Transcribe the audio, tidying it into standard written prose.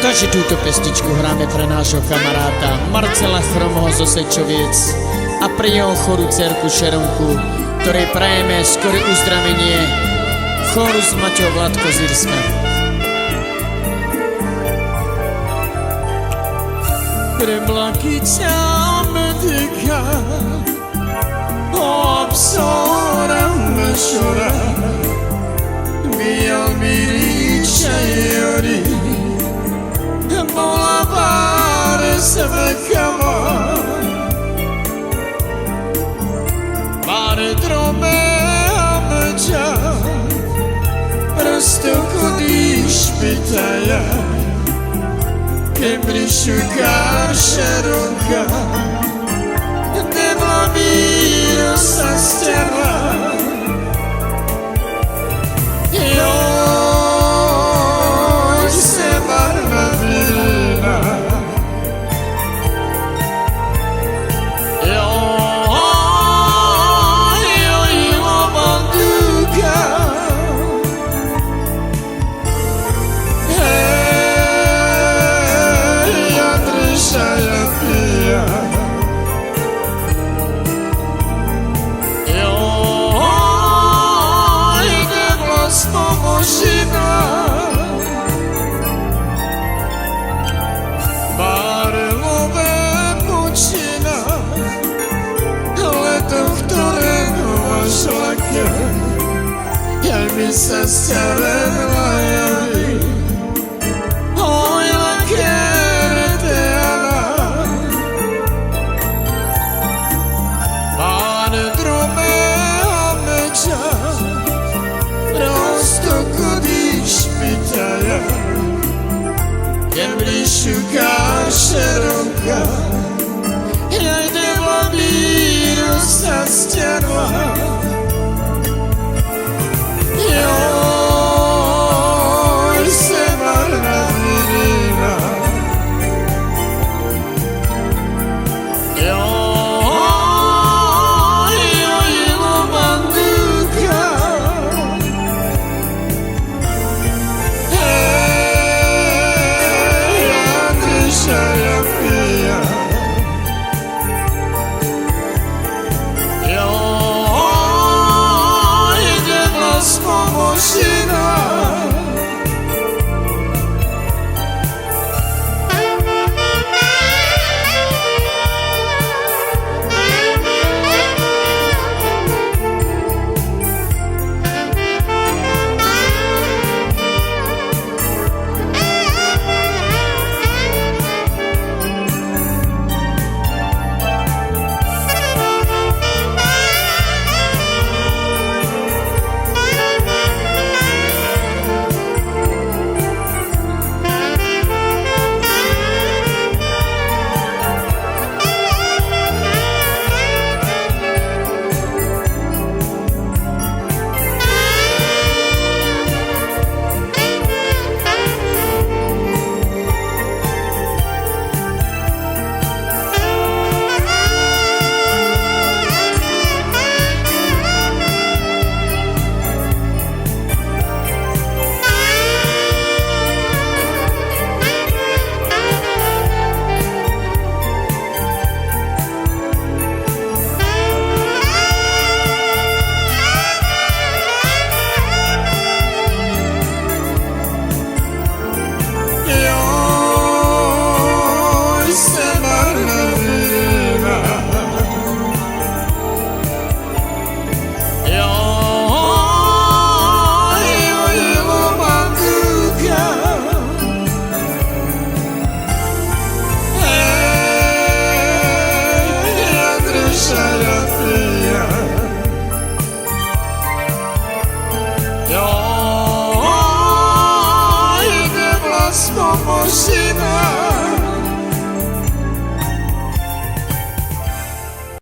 Takže túto pestičku hráme pre nášho kamaráta Marcela Chromoho zo Sečoviec a pre jeho chorú dcerku Šeronku, ktorej prajeme skoré uzdravenie, chorú s Maťou Vládko z Írska. Preblaky ťa medyka, obsora mešora, bijal mi ríča jori, bola pare svekama, pare drome ameđa, prosto kodi špitaja, ke brišu Šeronka, nema miro sa stjela. Joj se barva vina, joj loman duga, hej, Andriša ja pija. Pomožina, barelove počina, leto, v ktorém máš lake, jaj mi sa sťarenila javí. Oj, lake reteana, bare drome ameđa, prosto kodi špitaja, ke brišu Šeronka, jaj nema miru sa stjerva. Joj se varna virina, joj loman duga, ja pija. Joj, ide nas pomožina. Joj, ide vlast pomožina.